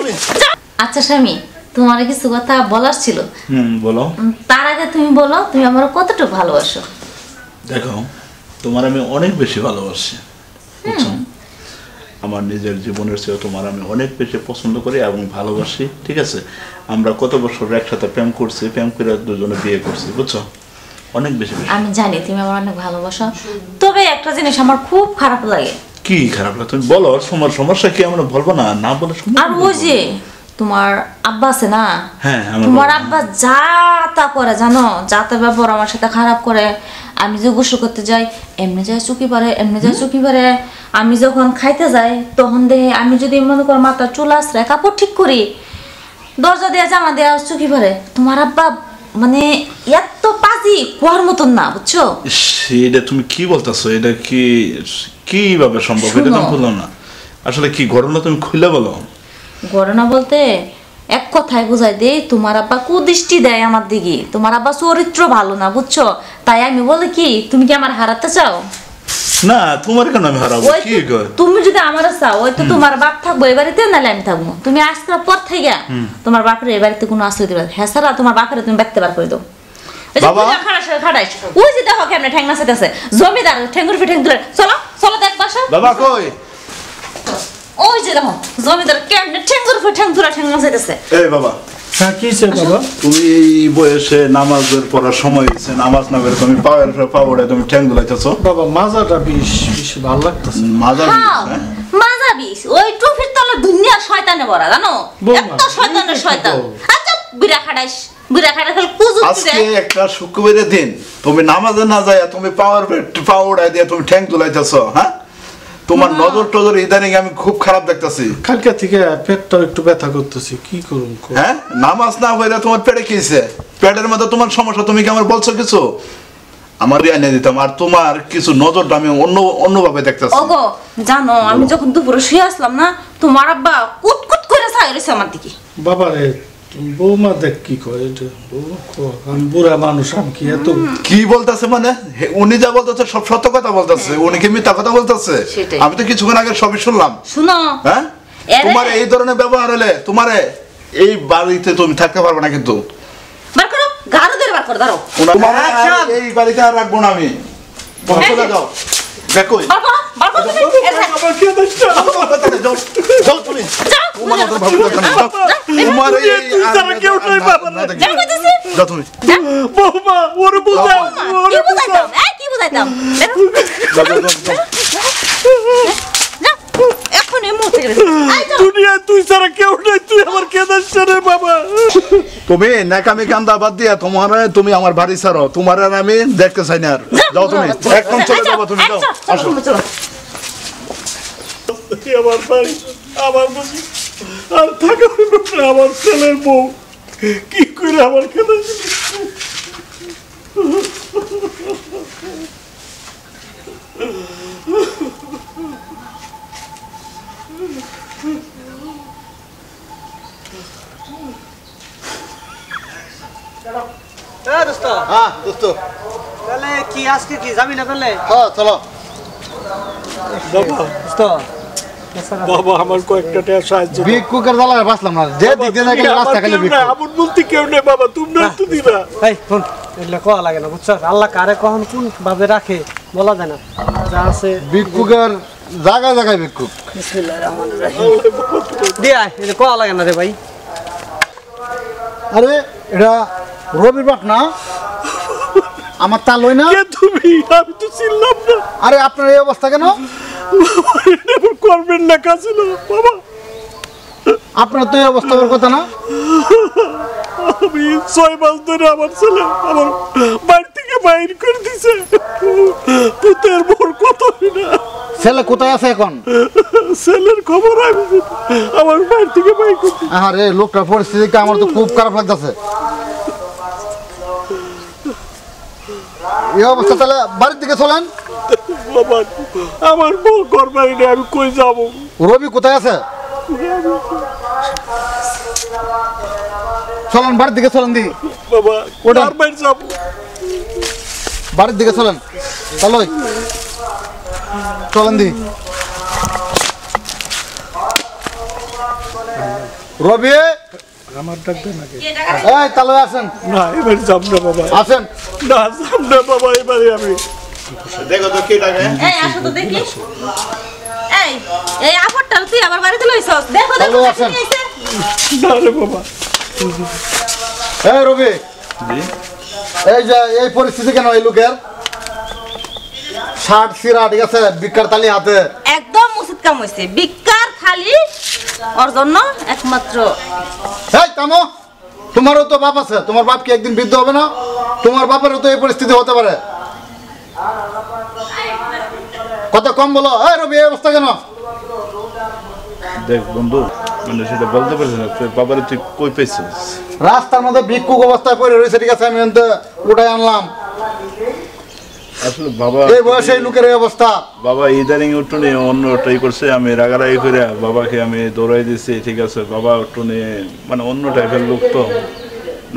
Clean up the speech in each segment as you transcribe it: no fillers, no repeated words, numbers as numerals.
তুমি। আচ্ছা স্বামী, তোমার কিছু কথা বলার ছিল। বলো। তার আগে তুমি বলো, তুমি আমার কতটুকু ভালোবাসো? দেখো, তোমার আমি অনেক বেশি ভালোবাসি, বুঝছো? আমার নিজের জীবনের চেয়ে তোমার আমি অনেক বেশি পছন্দ করি এবং ভালোবাসি, ঠিক আছে? আমরা কত বছর একসাথে প্রেম করছি, প্রেম করে দুজনে বিয়ে করছি, বুঝছো? অনেক বেশি। আমি জানি তুমি আমার অনেক ভালোবাসো, তবে একটা জিনিস আমার খুব খারাপ লাগে। কি খারাপ লাগে তুমি বলো, তোমার সমস্যা কি? আমরা বলবো না, না বলে আর ওই যে তোমার আব্বা আছে না, হ্যাঁ, তোমার আব্বা যা তা করে জানো, যা তা ব্যবহার আমার সাথে খারাপ করে। আমি যে গোসল করতে যাই এমনি যায় চুকি পারে, এমনি যায় চুকি পারে। আমি যখন খাইতে যাই তখন দেখে আমি যদি মনে করো মাথা চুল আশ্রয় কাপড় ঠিক করি, দরজা দেওয়া জামা দেওয়া চুকি পারে। তোমার আব্বা মানে এত পাজি কোয়ার মতন না, বুঝছো? এটা তুমি কি বলতেছো? এটা কি কিভাবে সম্ভব? এটা তো বললাম না আসলে কি ঘটনা, তুমি খুলে বলো। ঘটনা বলতে এক কথায় বুঝাই দে, তোমার আব্বা কুদৃষ্টি দেয় আমার দিকে। তোমার আব্বা চরিত্র ভালো না, বুঝছো? তাই আমি বলি কি, তুমি কি আমার হারাতে চাও? না, তোমার কেন আমি হারাবো? কি কয়? তুমি যদি আমার চাও, ওই তো তোমার বাপ থাকবো এই বাড়িতে, নাহলে আমি থাকবো। তুমি আজকে পর থেকে তোমার বাপের এই বাড়িতে কোনো আশ্রয় দিবে। হ্যাঁ সারা তোমার বাপের তুমি ব্যক্তি বার করে দাও। ওই যে দেখো কেমনে ঠ্যাং নাচাইতেছে, জমিদার ঠ্যাঙ্গুর ঠ্যাং তুলে। চলো চলো দেখ বাসা। বাবা কই? ওই যে দেখো জমিদার কেমনে ঠ্যাঙ্গুর ঠ্যাং তুলে ঠ্যাং নাচাইতেছে। এই বাবা, হ্যাঁ কি হইছে বাবা? তুমি এই বয়সে নামাজের পড়ার সময় হয়েছে, নামাজ না করে তুমি পাওয়ারে তুমি ঠ্যাং দুলাইতেছো। বাবা মাজাটা বেশ ভালো লাগতেছে। মাজা মাজা বিষ ওই ট্রফির তলে দুনিয়া শয়তানে ভরা, জানো? এত শয়তানের শয়তান। আচ্ছা বিরা খাড়াইস, বিরা খাড়া খেল কুজু দিতে। আজকে একটা শুক্রবারের দিন তুমি নামাজে না যায়, তুমি পাওয়ারে দিয়ে তুমি ঠ্যাং দুলাইতেছো। হ্যাঁ, তোমার নজর টজর ইদানিং আমি খুব খারাপ দেখতেছি। কালকে থেকে পেটটা একটু ব্যথা করতেছি, কি করুন? হ্যাঁ, নামাজ না হইলে তোমার পেটে কিছে, পেটের মধ্যে তোমার সমস্যা, তুমি কি আমার বলছো কিছু? আমার এনে দিতাম, আর তোমার কিছু নজরটা আমি অন্যভাবে দেখতেছি। ওগো জানো, আমি যখন দুপুরে শুয়ে আসলাম না, তোমার আব্বা কুটকুট করে চাই রইছে আমার দিকে। বাবা রে, বৌমা দেখ কি কয় এটা। আমি বুড়া মানুষ, আমি কি এত কি বলতেছে? মানে উনি যা বলতেছে সব সত্য কথা বলতেছে, উনি কি মিথ্যা কথা বলতেছে? আমি তো কিছুক্ষণ আগে সবই শুনলাম। শুনো, হ্যাঁ, তোমার এই ধরনের ব্যবহার হলে তোমার এই বাড়িতে তুমি থাকতে পারবে না। কিন্তু বার করো, গাড়ো ধরে বার করো, ধরো। এই বাড়িতে আর রাখবো না আমি। চলে যাও। দেখো বার করো, বার করো তুমি। আমার কি দোষটা? যাও তুমি। তোমার মতো ভাবতে না। তোমার এই তুই ছাড়া কেউ নাই বাবা। যাও কইতেছি। যাও তুমি। বৌমা ওরে বুঝাও, কি বুঝাইতাম? কি বুঝাইতাম? এখন এই মুহূর্তে দুনিয়া তুই ছাড়া কেউ নাই, তুই আমার কে দোষটা রে বাবা? তুমি নাকামি কান্দা বাদ দিয়া তুমি আমার বাড়ি ছাড়ো, তোমার আর আমি দেখতে চাই না আর। যাও তুমি, একদম চলে যাবো তুমি। যাও, আসো। আমার বাড়ি, আমার বুঝি আর থাকার না, আমার ছেলের বউ কি করে আমার কেন? তাহলে কি আজকে কি যাবি না? তাহলে চলো বাবা আমার কয়েকটা টাকা সাহায্য কুকার জ্বালায় বাঁচলাম না, যে দিক দিয়ে গেলে রাস্তা খালি এমন বলতে কেউ নেই বাবা, তোমরা একটু দিবা। এই ফোন এগুলো কোয়া লাগে না, বুঝছো? আল্লাহ কারে কখন কোন ভাবে রাখে বলা যায় না। যা আছে ভিক্ষুকের জায়গায় জায়গায় ভিক্ষুক। বিসমিল্লাহির রহমানির রহিম দিয়া এটা কোয়া লাগে না রে ভাই। আরে এটা রবির বাপ না, আমার তা লই না। তুমি আমি তো চিনলাম না। আরে আপনার এই অবস্থা কেন? করবেন না কাছে বাবা, আপনার তো এই অবস্থা হওয়ার কথা না। আমি 6 মাস ধরে আমার ছেলে আমার বাড়ি থেকে বাইর করে দিছে। পুতের মোর কত না। ছেলে কোথায় আছে এখন? ছেলের খবর আমি আমার বাড়ি থেকে বাইর করে। আরে লোকটার পরিস্থিতি আমার তো খুব খারাপ লাগতেছে। এই অবস্থা, তাহলে বাড়ির দিকে চলেন। বাবা আমার বউ করবাই না, আমি কই যাবো? রবি কোথায় আছে? চলেন বাড়ির দিকে চলেন দি। বাবা ওটা বাড়ি যাবো, বাড়ির দিকে চলেন। চলো চলেন দি। রবি আমার ডাক্তার নাকি এই তাহলে আসেন না এবার যাব না বাবা আসেন না যাব না বাবা এবারে আমি দেখো তো কি ডাকে এই আসো তো দেখি এই আপরটা তুই আমার বাড়িতে লইছস দেখো ভালো আছেন? না রে বাবা এই রবি জি এই যে এই পরিস্থিতি কেন এই লোকের শার্ট সিরা ঠিক আছে বিকার তালি হাতে একদম উচিত কাম হইছে বিকার খালি ওর জন্য একমাত্র এই থামো তোমারও তো বাপ আছে তোমার বাপ কি একদিন বৃদ্ধ হবে না তোমার বাপেরও তো এই পরিস্থিতি হতে পারে কত কম বলো এই রবি এই অবস্থা কেন দেখ বন্ধু মানে সেটা বলতে পারছি না তোর বাবারে তুই কই পেয়েছিস রাস্তার মধ্যে ভিক্ষুক অবস্থায় পড়ে রয়েছে ঠিক আছে আমি এনতে উঠাই আনলাম আসলে বাবা এই বয়সে এই লোকের এই অবস্থা বাবা ইদানিং একটু নিয়ে অন্য ট্রাই করছে আমি রাগারাগি করে বাবাকে আমি দৌড়াই দিছি ঠিক আছে বাবা একটু নিয়ে মানে অন্য টাইপের লোক তো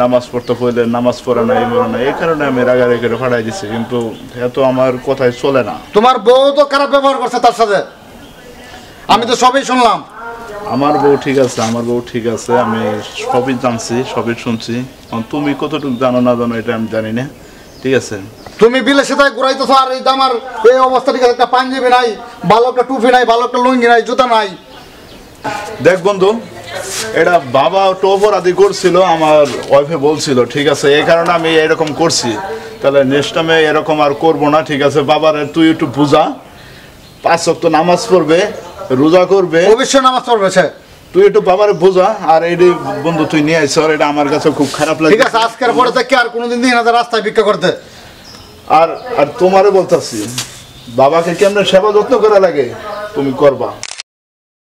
নামাজ পড়তে পড়লে নামাজ পড়ে না এই পড়ে না এই কারণে আমি রাগারাগি করে ফাটাই দিছি কিন্তু এত আমার কথাই চলে না তোমার বউ তো খারাপ ব্যবহার করছে তার সাথে আমি তো সবই শুনলাম আমার বউ ঠিক আছে আমার বউ ঠিক আছে আমি সবই জানছি সবই শুনছি এখন তুমি কতটুকু জানো না জানো এটা আমি জানি না ঠিক আছে তুমি বিলে সেটাই ঘুরাইতেছো আর এই আমার এই অবস্থা ঠিক আছে একটা পাঞ্জাবি নাই ভালো একটা টুপি নাই ভালো একটা লুঙ্গি নাই জুতা নাই দেখ বন্ধু এটা বাবা তো অপরাধী করছিল আমার ওয়াইফে বলছিল ঠিক আছে এই কারণে আমি এরকম করছি তাহলে নেক্সট টাইমে এরকম আর করবো না ঠিক আছে বাবার তুই একটু বুঝা 5 ওয়াক্ত নামাজ পড়বে রোজা করবে অবশ্যই নামাজ পড়বে সে তুই একটু বাবারে বোঝা আর এই বন্ধু তুই নিয়ে আইস এটা আমার কাছে খুব খারাপ লাগে ঠিক আছে আজকের পরে থেকে আর কোনোদিন দিন না রাস্তায় ভিক্ষা করতে আর আর তোমারে বলতাছি বাবাকে কেমনে সেবা যত্ন করা লাগে তুমি করবা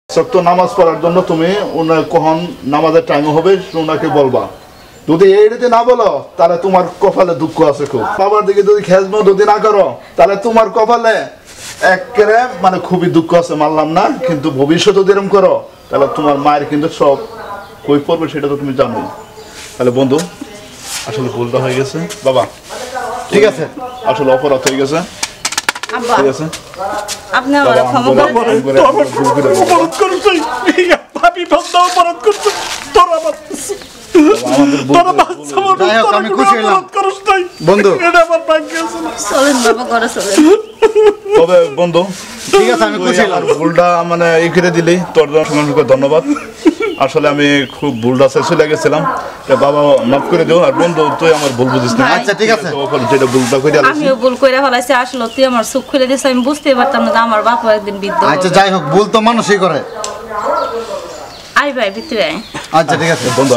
সত্য নামাজ পড়ার জন্য তুমি ওনার কখন নামাজের টাইম হবে ওনাকে বলবা যদি এই রীতি না বলো তাহলে তোমার কপালে দুঃখ আছে খুব বাবার দিকে যদি খেজমো যদি না করো তাহলে তোমার কপালে একেবারে মানে খুবই দুঃখ আছে মানলাম না কিন্তু ভবিষ্যতে যদি এরকম করো তাহলে তোমার মায়ের কিন্তু সব কই পড়বে সেটা তো তুমি জানো তাহলে বন্ধু আসলে ভুলটা হয়ে গেছে বাবা ঠিক আছে আসলে অপরাধ হয়ে গেছে আব্বা ঠিক আছে আপনি আমার ক্ষমা করে অপরাধ করছে ভাবি বন্ধ অপরাধ করছে তোর আমার তোর যাই হোক, আমি খুশি হলাম। অপরাধ করছ নাই বন্ধু। এটা আমার ভাগ্য আছে না। চলেন বাবা ঘরে চলেন তবে বন্ধু ঠিক আছে আমি খুশি হলাম আর ভুলটা মানে এই করে দিলি তোর জন্য অসংখ্য ধন্যবাদ আসলে আমি খুব ভুলটা চলে গেছিলাম তা বাবা মাফ করে দিও আর বন্ধু তুই আমার ভুল বুঝিস না আচ্ছা ঠিক আছে যেটা ভুলটা করে আমিও ভুল করে ফেলাইছি আসলে তুই আমার চোখ খুলে দিস আমি বুঝতে পারতাম না যে আমার বাবা একদিন বৃদ্ধ আচ্ছা হবে। যাই হোক ভুল তো মানুষই করে আই ভাই ভিতরে আয়। আচ্ছা ঠিক আছে বন্ধু